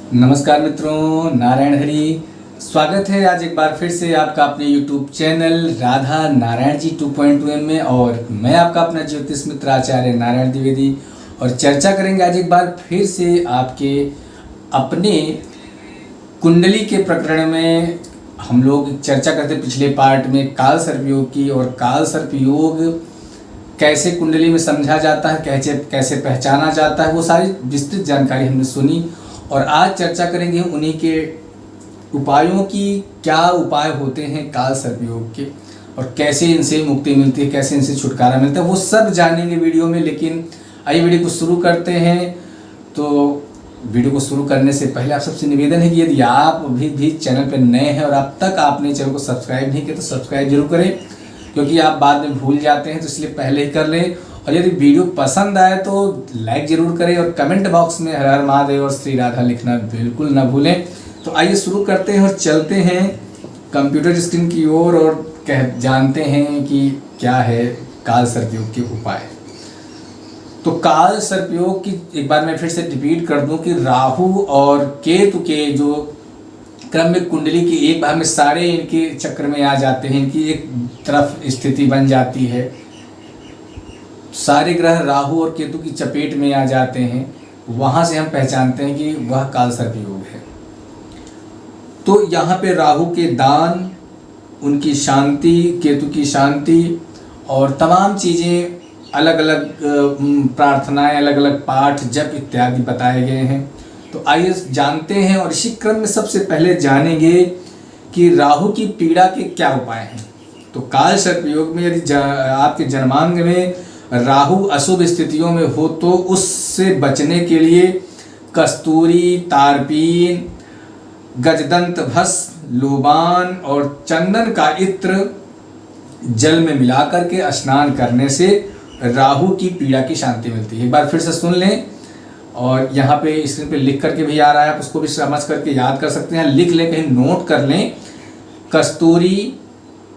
नमस्कार मित्रों, नारायण हरि। स्वागत है आज एक बार फिर से आपका अपने YouTube चैनल राधा नारायण जी 2.2 में। और मैं आपका अपना ज्योतिष मित्र आचार्य नारायण द्विवेदी। और चर्चा करेंगे आज एक बार फिर से आपके अपने कुंडली के प्रकरण में। हम लोग चर्चा करते पिछले पार्ट में काल सर्पयोग की, और काल सर्पयोग कैसे कुंडली में समझा जाता है, कैसे पहचाना जाता है, वो सारी विस्तृत जानकारी हमने सुनी। और आज चर्चा करेंगे उन्हीं के उपायों की, क्या उपाय होते हैं काल सर्पयोग के, और कैसे इनसे मुक्ति मिलती है, कैसे इनसे छुटकारा मिलता है, वो सब जानेंगे वीडियो में। लेकिन आइए वीडियो को शुरू करते हैं। तो वीडियो को शुरू करने से पहले आप सबसे निवेदन है कि यदि आप अभी भी चैनल पर नए हैं और अब तक आपने चैनल को सब्सक्राइब नहीं किया तो सब्सक्राइब जरूर करें, क्योंकि आप बाद में भूल जाते हैं, तो इसलिए पहले ही कर लें। और यदि वीडियो पसंद आए तो लाइक जरूर करें, और कमेंट बॉक्स में हर हर महादेव और श्री राधा लिखना बिल्कुल ना भूलें। तो आइए शुरू करते हैं और चलते हैं कंप्यूटर स्क्रीन की ओर और जानते हैं कि क्या है काल सर्पयोग के उपाय। तो काल सर्पयोग की एक बार मैं फिर से रिपीट कर दूं कि राहु और केतु के जो क्रम में कुंडली की एक भाग में सारे इनके चक्र में आ जाते हैं, इनकी एक तरफ स्थिति बन जाती है, सारे ग्रह राहु और केतु की चपेट में आ जाते हैं, वहाँ से हम पहचानते हैं कि वह काल सर्पयोग है। तो यहाँ पे राहु के दान, उनकी शांति, केतु की शांति और तमाम चीज़ें, अलग अलग प्रार्थनाएं, अलग अलग पाठ, जप इत्यादि बताए गए हैं। तो आइए जानते हैं, और इसी क्रम में सबसे पहले जानेंगे कि राहु की पीड़ा के क्या उपाय हैं। तो काल सर्पयोग में यदि आपके जन्मांग में राहु अशुभ स्थितियों में हो तो उससे बचने के लिए कस्तूरी, तारपीन, गजदंत भस्म, लोबान और चंदन का इत्र जल में मिला करके स्नान करने से राहु की पीड़ा की शांति मिलती है। एक बार फिर से सुन लें, और यहाँ पे स्क्रीन पे लिख करके भी आ रहा है, आप उसको भी समझ करके याद कर सकते हैं, लिख लें, कहीं नोट कर लें। कस्तूरी,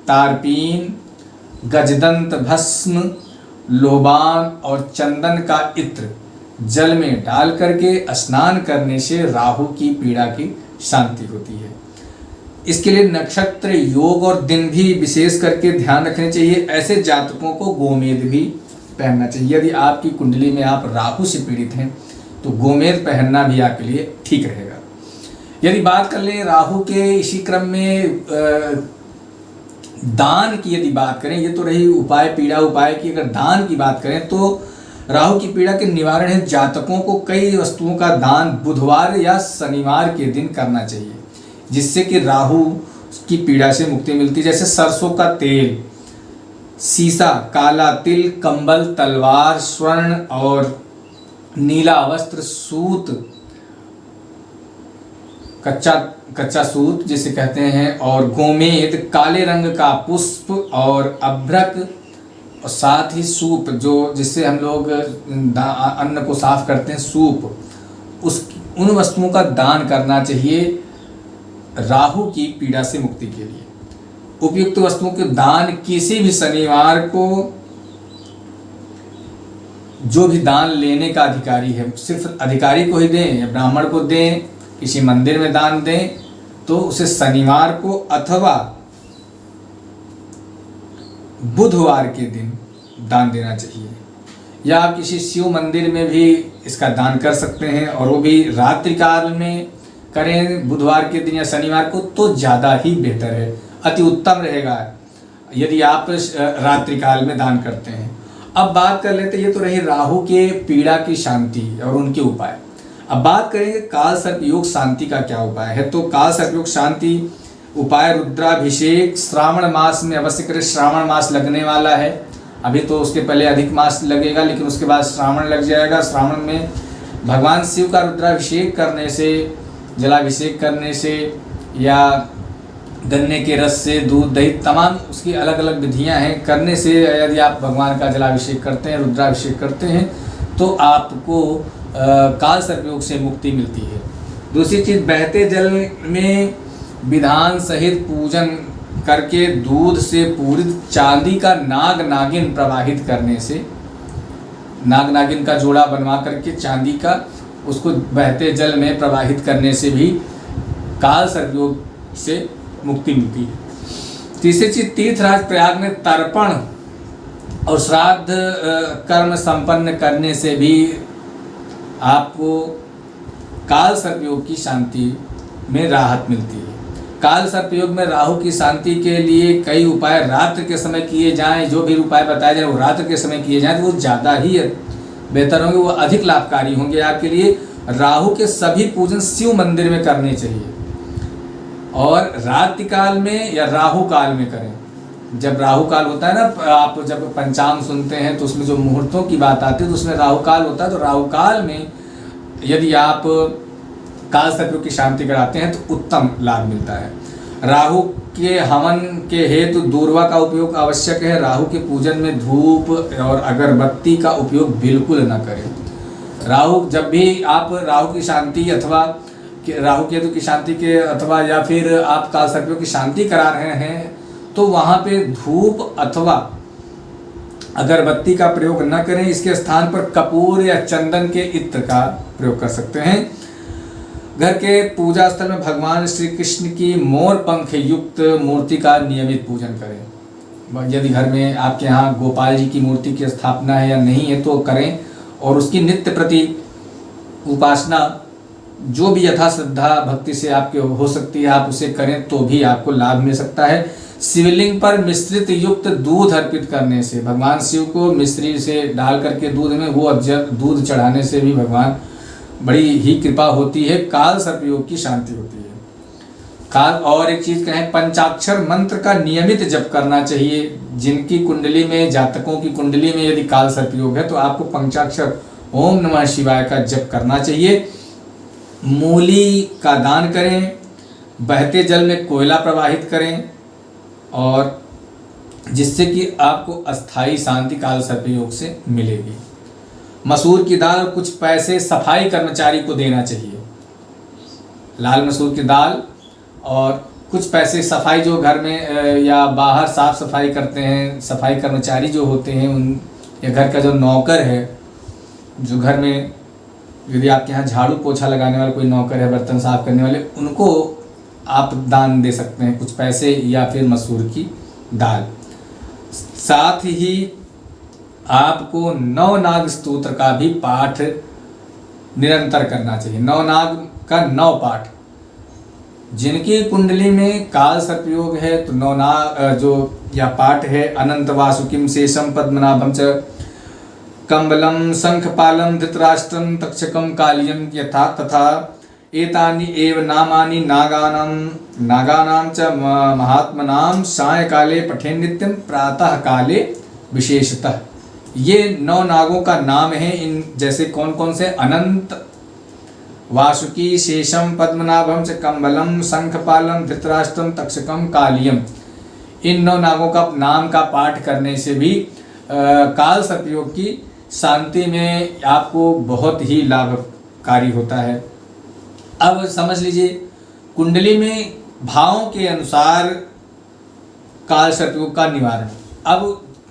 तारपीन, गजदंत भस्म, लोबान और चंदन का इत्र जल में डाल करके स्नान करने से राहु की पीड़ा की शांति होती है। इसके लिए नक्षत्र, योग और दिन भी विशेष करके ध्यान रखने चाहिए। ऐसे जातकों को गोमेद भी पहनना चाहिए। यदि आपकी कुंडली में आप राहु से पीड़ित हैं तो गोमेद पहनना भी आपके लिए ठीक रहेगा। यदि बात कर लें राहु के इसी क्रम में दान की यदि बात करें, ये तो रही उपाय, पीड़ा उपाय की। अगर दान की बात करें तो राहु की पीड़ा के निवारण है जातकों को कई वस्तुओं का दान बुधवार या शनिवार के दिन करना चाहिए, जिससे कि राहु की पीड़ा से मुक्ति मिलती है। जैसे सरसों का तेल, सीसा, काला तिल, कंबल, तलवार, स्वर्ण और नीला वस्त्र, सूत, कच्चा सूत जिसे कहते हैं, और गोमेद, काले रंग का पुष्प और अभ्रक, और साथ ही सूप, जो जिससे हम लोग अन्न को साफ करते हैं, सूप, उन वस्तुओं का दान करना चाहिए राहु की पीड़ा से मुक्ति के लिए। उपयुक्त वस्तुओं के दान किसी भी शनिवार को जो भी दान लेने का अधिकारी है, सिर्फ अधिकारी को ही दें या ब्राह्मण को दें, किसी मंदिर में दान दें, तो उसे शनिवार को अथवा बुधवार के दिन दान देना चाहिए। या आप किसी शिव मंदिर में भी इसका दान कर सकते हैं, और वो भी रात्रि काल में करें, बुधवार के दिन या शनिवार को, तो ज़्यादा ही बेहतर है, अति उत्तम रहेगा यदि आप रात्रि काल में दान करते हैं। अब बात कर लेते हैं, ये तो रही राहु के पीड़ा की शांति और उनके उपाय। अब बात करेंगे काल सर्पयोग शांति का क्या उपाय है। तो काल सर्पयोग शांति उपाय, रुद्राभिषेक श्रावण मास में अवश्य करें। श्रावण मास लगने वाला है, अभी तो उसके पहले अधिक मास लगेगा, लेकिन उसके बाद श्रावण लग जाएगा। श्रावण में भगवान शिव का रुद्राभिषेक करने से, जलाभिषेक करने से, या गन्ने के रस से, दूध, दही, तमाम उसकी अलग अलग विधियां हैं, करने से यदि आप भगवान का जलाभिषेक करते हैं, रुद्राभिषेक करते हैं, तो आपको काल सर्पयोग से मुक्ति मिलती है। दूसरी चीज़, बहते जल में विधान सहित पूजन करके दूध से पूरित चांदी का नाग नागिन प्रवाहित करने से, नाग नागिन का जोड़ा बनवा करके चांदी का उसको बहते जल में प्रवाहित करने से भी काल सर्पयोग से मुक्ति मिलती है। तीसरी चीज, तीर्थराज प्रयाग में तर्पण और श्राद्ध कर्म संपन्न करने से भी आपको काल सर्पयोग की शांति में राहत मिलती है। काल सर्पयोग में राहु की शांति के लिए कई उपाय रात्रि के समय किए जाएं, जो भी उपाय बताए जाए वो रात्रि के समय किए जाएं तो वो ज़्यादा ही बेहतर होंगे, वो अधिक लाभकारी होंगे आपके लिए। राहु के सभी पूजन शिव मंदिर में करने चाहिए और रात्रि काल में या राहु काल में करें। जब राहु काल होता है ना, आप जब पंचांग सुनते हैं तो उसमें जो मुहूर्तों की बात आती है तो उसमें राहु काल होता है। तो राहु काल में यदि आप काल सर्पयोग की शांति कराते हैं तो उत्तम लाभ मिलता है। राहु के हवन के हेतु दूर्वा का उपयोग आवश्यक है। राहु के पूजन में धूप और अगरबत्ती का उपयोग बिल्कुल न करें। राहु जब भी आप राहु की शांति अथवा राहु केतु की शांति के अथवा या फिर आप काल सर्पयोग की शांति करा रहे हैं तो वहाँ पे धूप अथवा अगरबत्ती का प्रयोग न करें। इसके स्थान पर कपूर या चंदन के इत्र का प्रयोग कर सकते हैं। घर के पूजा स्थल में भगवान श्री कृष्ण की मोर पंख युक्त मूर्ति का नियमित पूजन करें। यदि घर में आपके यहाँ गोपाल जी की मूर्ति की स्थापना है या नहीं है तो करें और उसकी नित्य प्रति उपासना जो भी यथा श्रद्धा भक्ति से आपके हो सकती है आप उसे करें तो भी आपको लाभ मिल सकता है। शिवलिंग पर मिश्रित युक्त दूध अर्पित करने से, भगवान शिव को मिश्री से डाल करके दूध में वो दूध चढ़ाने से भी भगवान बड़ी ही कृपा होती है, काल सर्पयोग की शांति होती है। काल और एक चीज कहें, पंचाक्षर मंत्र का नियमित जप करना चाहिए। जिनकी कुंडली में, जातकों की कुंडली में यदि काल सर्पयोग है तो आपको पंचाक्षर ओम नमः शिवाय का जप करना चाहिए। मूली का दान करें, बहते जल में कोयला प्रवाहित करें और जिससे कि आपको अस्थाई शांति काल सर्पयोग से मिलेगी। मसूर की दाल और कुछ पैसे सफाई कर्मचारी को देना चाहिए। लाल मसूर की दाल और कुछ पैसे सफाई जो घर में या बाहर साफ सफाई करते हैं, सफाई कर्मचारी जो होते हैं उन, या घर का जो नौकर है, जो घर में यदि आपके यहाँ झाड़ू पोछा लगाने वाला कोई नौकर है, बर्तन साफ करने वाले, उनको आप दान दे सकते हैं कुछ पैसे या फिर मसूर की दाल। साथ ही आपको नवनाग स्तोत्र का भी पाठ निरंतर करना चाहिए। नवनाग का 9 पाठ। जिनकी कुंडली में काल सर्पयोग है तो नवनाग जो यह पाठ है, अनंत वासुकिम शेषम पद्मनाभम च कम्बलम शंखपालम धृतराष्ट्रम तक्षकम कालियम यथा तथा एतानि एव नामानि नागानां च महात्मनां सायंकाले पठेन् नित्यं प्रातः काले विशेषतः। ये 9 नागों का नाम है। इन जैसे कौन कौन से, अनंत वासुकी शेषम पद्मनाभम च कम्बलम शंखपालम धृतराष्ट्रम तक्षकम कालियम। इन 9 नागों का नाम का पाठ करने से भी काल सर्पयोग की शांति में आपको बहुत ही लाभकारी होता है। अब समझ लीजिए कुंडली में भावों के अनुसार काल सर्पयोग का निवारण। अब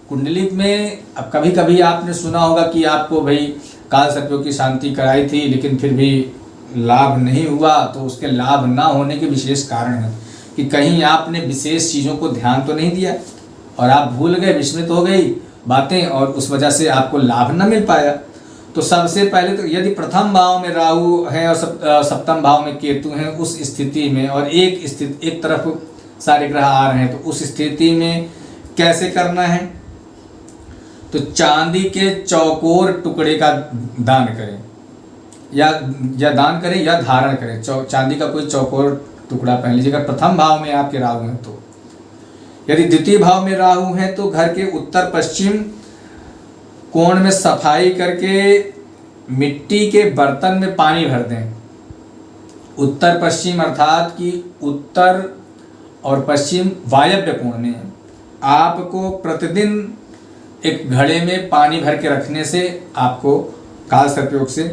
कुंडली में अब कभी कभी आपने सुना होगा कि आपको भाई काल सर्पयोग की शांति कराई थी लेकिन फिर भी लाभ नहीं हुआ, तो उसके लाभ ना होने के विशेष कारण हैं कि कहीं आपने विशेष चीज़ों को ध्यान तो नहीं दिया और आप भूल गए, विस्मृत हो गई बातें और उस वजह से आपको लाभ न मिल पाया। तो सबसे पहले तो यदि प्रथम भाव में राहु है और सप्तम भाव में केतु हैं, उस स्थिति में और एक तरफ सारे ग्रह आ रहे हैं, तो उस स्थिति में कैसे करना है, तो चांदी के चौकोर टुकड़े का दान करें या दान करें या धारण करें। चांदी का कोई चौकोर टुकड़ा पहन लीजिए अगर प्रथम भाव में आपके राहु हैं तो। यदि द्वितीय भाव में राहु है तो घर के उत्तर पश्चिम कोण में सफाई करके मिट्टी के बर्तन में पानी भर दें। उत्तर पश्चिम अर्थात कि उत्तर और पश्चिम वायव्य कोण में आपको प्रतिदिन एक घड़े में पानी भर के रखने से आपको काल सर्पयोग से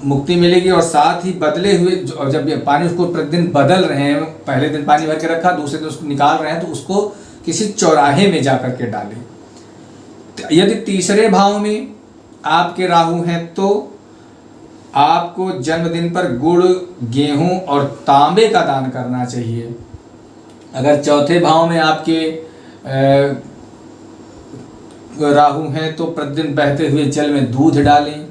मुक्ति मिलेगी। और साथ ही बदले हुए जब पानी उसको प्रतिदिन बदल रहे हैं, पहले दिन पानी भर के रखा, दूसरे दिन उसको निकाल रहे हैं, तो उसको किसी चौराहे में जा कर के डालें। यदि तीसरे भाव में आपके राहु हैं तो आपको जन्मदिन पर गुड़, गेहूं और तांबे का दान करना चाहिए। अगर चौथे भाव में आपके राहु हैं तो प्रतिदिन बहते हुए जल में दूध डालें।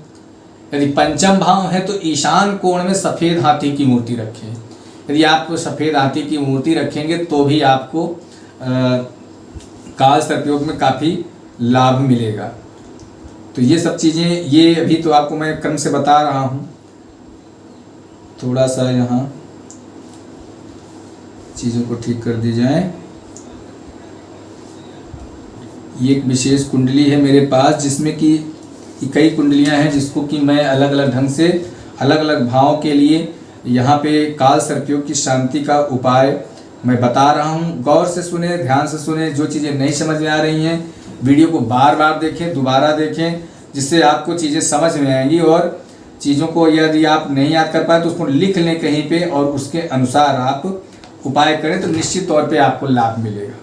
यदि पंचम भाव है तो ईशान कोण में सफ़ेद हाथी की मूर्ति रखें। यदि आप सफ़ेद हाथी की मूर्ति रखेंगे तो भी आपको काल सर्पयोग में काफ़ी लाभ मिलेगा। तो ये सब चीज़ें, ये अभी तो आपको मैं क्रम से बता रहा हूँ। थोड़ा सा यहाँ चीज़ों को ठीक कर दी जाए। ये एक विशेष कुंडली है मेरे पास जिसमें कि कई कुंडलियां हैं, जिसको कि मैं अलग अलग ढंग से अलग अलग भावों के लिए यहाँ पे काल सर्पयोग की शांति का उपाय मैं बता रहा हूँ। गौर से सुने, ध्यान से सुने। जो चीज़ें नहीं समझ में आ रही हैं वीडियो को बार बार देखें, दोबारा देखें, जिससे आपको चीज़ें समझ में आएंगी। और चीज़ों को यदि आप नहीं याद कर पाए तो उसको लिख लें कहीं पे और उसके अनुसार आप उपाय करें तो निश्चित तौर पे आपको लाभ मिलेगा।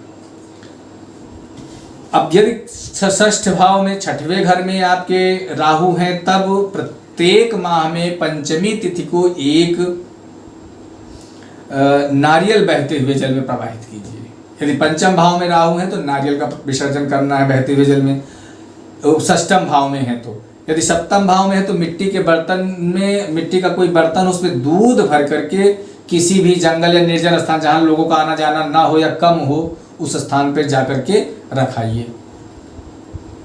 अब यदि षष्ठ भाव में छठवें घर में आपके राहु हैं तब प्रत्येक माह में पंचमी तिथि को एक नारियल बहते हुए जल में प्रवाहित कीजिए। यदि पंचम भाव में राहु है तो नारियल का विसर्जन करना है बहते हुए जल में। षष्ठम भाव में है तो, यदि सप्तम भाव में है तो मिट्टी के बर्तन में, मिट्टी का कोई बर्तन, उसमें दूध भर करके किसी भी जंगल या निर्जन स्थान जहाँ लोगों का आना जाना ना हो या कम हो उस स्थान पर जाकर के रखाइए।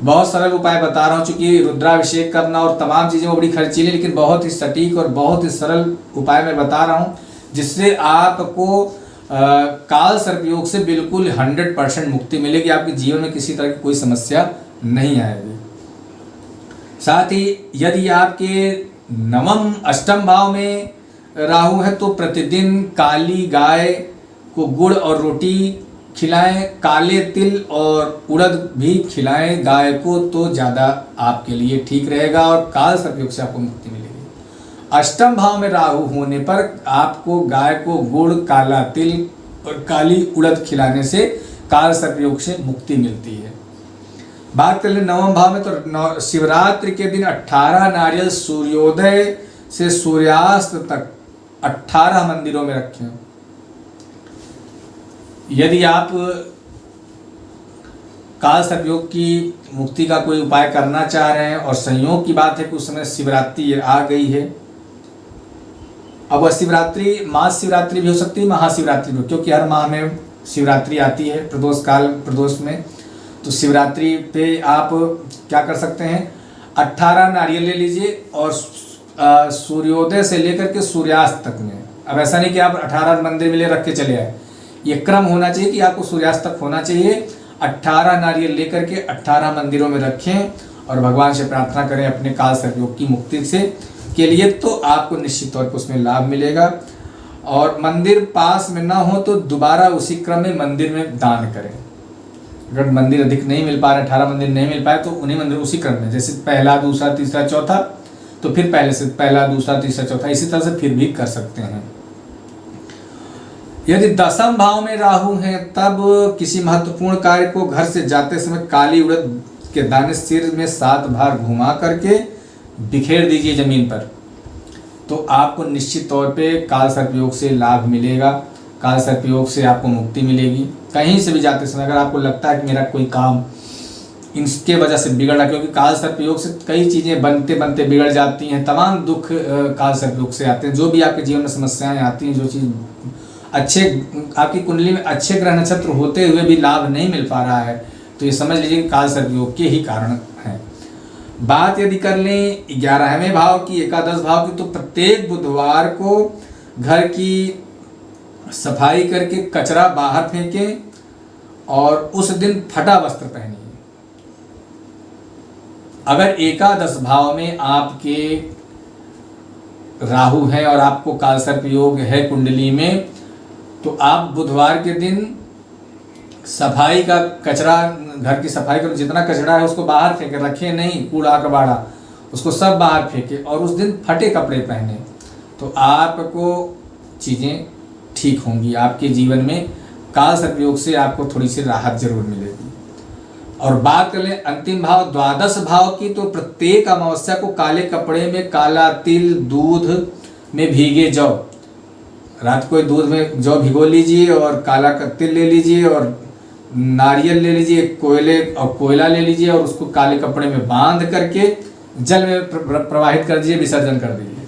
बहुत सरल उपाय बता रहा हूँ, चूंकि रुद्राभिषेक करना और तमाम चीज़ें वो बड़ी खर्चीली, लेकिन बहुत ही सटीक और बहुत ही सरल उपाय मैं बता रहा हूँ जिससे आपको काल सर्पयोग से बिल्कुल 100% मुक्ति मिलेगी। आपके जीवन में किसी तरह की कोई समस्या नहीं आएगी। साथ ही यदि आपके नवम अष्टम भाव में राहु है तो प्रतिदिन काली गाय को गुड़ और रोटी खिलाएं, काले तिल और उड़द भी खिलाएं गाय को, तो ज़्यादा आपके लिए ठीक रहेगा और काल सर्पयोग से आपको मुक्ति मिलेगी। अष्टम भाव में राहु होने पर आपको गाय को गुड़, काला तिल और काली उड़द खिलाने से काल सर्पयोग से मुक्ति मिलती है। बात कर लें नवम भाव में तो शिवरात्रि के दिन 18 नारियल सूर्योदय से सूर्यास्त तक 18 मंदिरों में रखें। यदि आप काल सर्पयोग की मुक्ति का कोई उपाय करना चाह रहे हैं और संयोग की बात है कि उस समय शिवरात्रि आ गई है, अब वह शिवरात्रि मास शिवरात्रि भी हो सकती है, महाशिवरात्रि भी, क्योंकि हर माह में शिवरात्रि आती है प्रदोष काल प्रदोष में। तो शिवरात्रि पे आप क्या कर सकते हैं, 18 नारियल ले लीजिए और सूर्योदय से लेकर के सूर्यास्त तक में। अब ऐसा नहीं कि आप 18 मंदिर में ले रख के चले आए, ये क्रम होना चाहिए कि आपको सूर्यास्त तक होना चाहिए। 18 नारियल लेकर के 18 मंदिरों में रखें और भगवान से प्रार्थना करें अपने काल सर्पयोग की मुक्ति से के लिए, तो आपको निश्चित तौर पर उसमें लाभ मिलेगा। और मंदिर पास में ना हो तो दोबारा उसी क्रम में मंदिर में दान करें। अगर मंदिर अधिक नहीं मिल पा रहे, 18 मंदिर नहीं मिल पाए तो उन्हीं मंदिर उसी क्रम में, जैसे पहला दूसरा तीसरा चौथा, तो फिर पहले से पहला दूसरा तीसरा चौथा, इसी तरह से फिर भी कर सकते हैं। यदि दसम भाव में राहु हैं तब किसी महत्वपूर्ण कार्य को घर से जाते समय काली उड़द के दाने सिर में 7 बार घुमा करके बिखेर दीजिए जमीन पर, तो आपको निश्चित तौर पे काल सर्पयोग से लाभ मिलेगा। काल सर्पयोग से आपको मुक्ति मिलेगी। कहीं से भी जाते समय अगर आपको लगता है कि मेरा कोई काम इसके वजह से बिगड़ रहा, क्योंकि काल सर्पयोग से कई चीज़ें बनते बनते बिगड़ जाती हैं, तमाम दुख काल सर्पयोग से आते हैं। जो भी आपके जीवन में समस्याएं आती हैं, जो चीज़ अच्छे आपकी कुंडली में अच्छे ग्रह नक्षत्र होते हुए भी लाभ नहीं मिल पा रहा है, तो ये समझ लीजिए काल सर्पयोग के ही कारण हैं। बात यदि कर लें 11वें भाव की, एकादश भाव की, तो प्रत्येक बुधवार को घर की सफाई करके कचरा बाहर फेंकें और उस दिन फटा वस्त्र पहनिए। अगर एकादश भाव में आपके राहु है और आपको काल सर्पयोग है कुंडली में, तो आप बुधवार के दिन सफाई का कचरा, घर की सफाई का जितना कचरा है उसको बाहर फेंके, रखे नहीं कूड़ा कबाड़ा, उसको सब बाहर फेंके और उस दिन फटे कपड़े पहने, तो आपको चीज़ें ठीक होंगी। आपके जीवन में काल सर्पयोग से आपको थोड़ी सी राहत जरूर मिलेगी। और बात कर लें अंतिम भाव द्वादश भाव की, तो प्रत्येक अमावस्या को काले कपड़े में काला तिल, दूध में भीगे जौ, रात को दूध में जौ भिगो लीजिए और काला तिल ले लीजिए और नारियल ले लीजिए, कोयला ले लीजिए और उसको काले कपड़े में बांध करके जल में प्रवाहित कर दीजिए, विसर्जन कर दीजिए।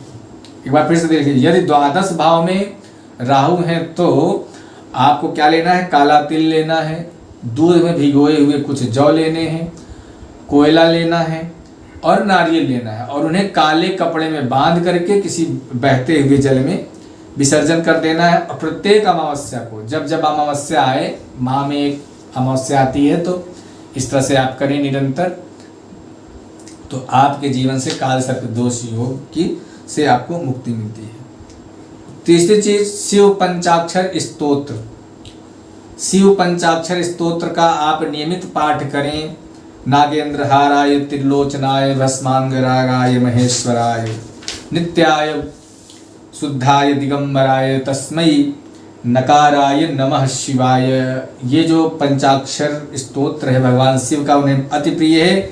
एक बार फिर से देखिए, यदि द्वादश भाव में राहु है तो आपको क्या लेना है, काला तिल लेना है, दूध में भिगोए हुए कुछ जौ लेने हैं, कोयला लेना है और नारियल लेना है और उन्हें काले कपड़े में बांध करके किसी बहते हुए जल में विसर्जन कर देना है। और प्रत्येक अमावस्या को जब जब अमावस्या आए, माह में एक अमावस्या आती है, तो इस तरह से आप करें निरंतर, तो आपके जीवन से काल सर्प दोष योग की से आपको मुक्ति मिलती है। तीसरी चीज, शिव पंचाक्षर स्तोत्र। शिव पंचाक्षर स्तोत्र का आप नियमित पाठ करें। नागेंद्र हाराय त्रिलोचनाय भस्मांगरागाय महेश्वराय नित्याय शुद्धाय दिगंबराय तस्मै नकाराय नमः शिवाय। ये जो पंचाक्षर स्तोत्र है भगवान शिव का, उन्हें अति प्रिय है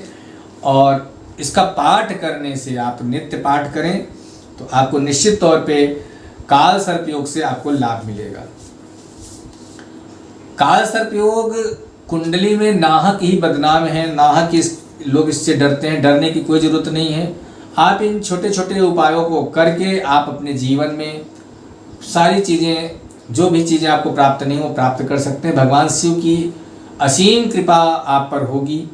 और इसका पाठ करने से, आप नित्य पाठ करें तो आपको निश्चित तौर पे काल सर्प योग से आपको लाभ मिलेगा। काल सर्प योग कुंडली में नाहक ही बदनाम है, नाहक लोग इससे डरते हैं, डरने की कोई ज़रूरत नहीं है। आप इन छोटे छोटे उपायों को करके आप अपने जीवन में सारी चीज़ें, जो भी चीज़ें आपको प्राप्त नहीं हो प्राप्त कर सकते हैं। भगवान शिव की असीम कृपा आप पर होगी।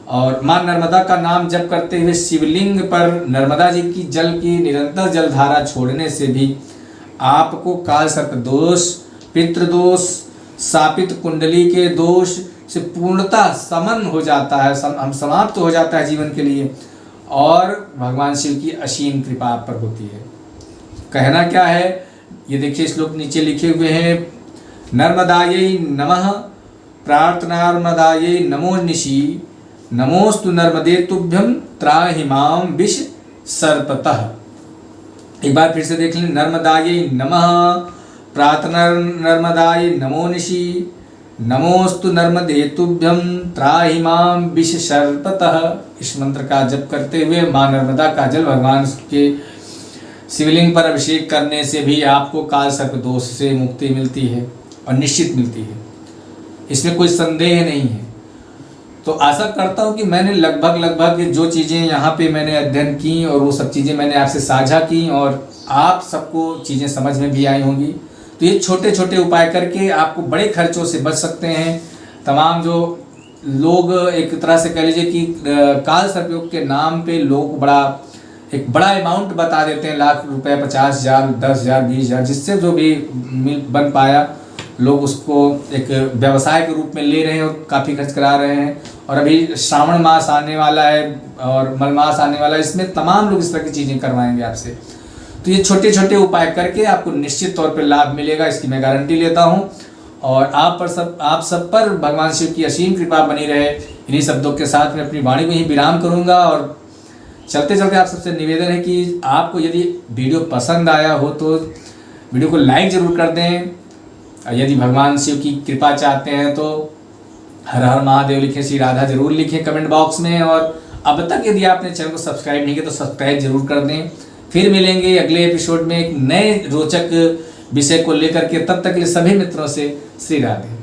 और माँ नर्मदा का नाम जप करते हुए शिवलिंग पर नर्मदा जी की जल की निरंतर जलधारा छोड़ने से भी आपको काल सर्प दोष, पितृदोष, शापित कुंडली के दोष से पूर्णतः समन हो जाता है, समाप्त हो जाता है जीवन के लिए। और भगवान शिव की असीम कृपा आप पर होती है। कहना क्या है, ये देखिए श्लोक नीचे लिखे हुए हैं। नर्मदायै नमः प्रार्थनार्मदायै नमो निशि नमोस्तु नर्मदे तुभ्यं त्राहि मां विष सर्पतः। एक बार फिर से देख लें। नर्मदायै नमः प्रार्थना नर्मदायै नमो निशि नमोस्तु नर्मदे तुभ्यं त्राहि मां विष सर्पतः। इस मंत्र का जप करते हुए माँ नर्मदा का जल भगवान के शिवलिंग पर अभिषेक करने से भी आपको काल सर्प दोष से मुक्ति मिलती है और निश्चित मिलती है, इसमें कोई संदेह नहीं है। तो आशा करता हूँ कि मैंने लगभग जो चीज़ें यहाँ पे मैंने अध्ययन की और वो सब चीज़ें मैंने आपसे साझा की और आप सबको चीज़ें समझ में भी आई होंगी। तो ये छोटे छोटे उपाय करके आपको बड़े खर्चों से बच सकते हैं। तमाम जो लोग एक तरह से कह लीजिए कि काल सर्प योग के नाम पे लोग एक बड़ा अमाउंट बता देते हैं, लाख रुपए, 50,000, 10,000, 20,000, जिससे जो भी बन पाया लोग उसको एक व्यवसाय के रूप में ले रहे हैं और काफ़ी खर्च करा रहे हैं। और अभी श्रावण मास आने वाला है और मल मास आने वाला है, इसमें तमाम लोग इस तरह की चीज़ें करवाएंगे आपसे। तो ये छोटे छोटे उपाय करके आपको निश्चित तौर पर लाभ मिलेगा, इसकी मैं गारंटी लेता हूँ। और आप सब पर भगवान शिव की असीम कृपा बनी रहे। इन्हीं शब्दों के साथ मैं अपनी वाणी में ही विराम करूँगा और चलते चलते आप सबसे निवेदन है कि आपको यदि वीडियो पसंद आया हो तो वीडियो को लाइक ज़रूर कर दें। यदि भगवान शिव की कृपा चाहते हैं तो हर हर महादेव लिखें, श्री राधा जरूर लिखें कमेंट बॉक्स में। और अब तक यदि आपने चैनल को सब्सक्राइब नहीं किया तो सब्सक्राइब जरूर कर दें। फिर मिलेंगे अगले एपिसोड में एक नए रोचक विषय को लेकर के। तब तक के लिए सभी मित्रों से श्री राधे।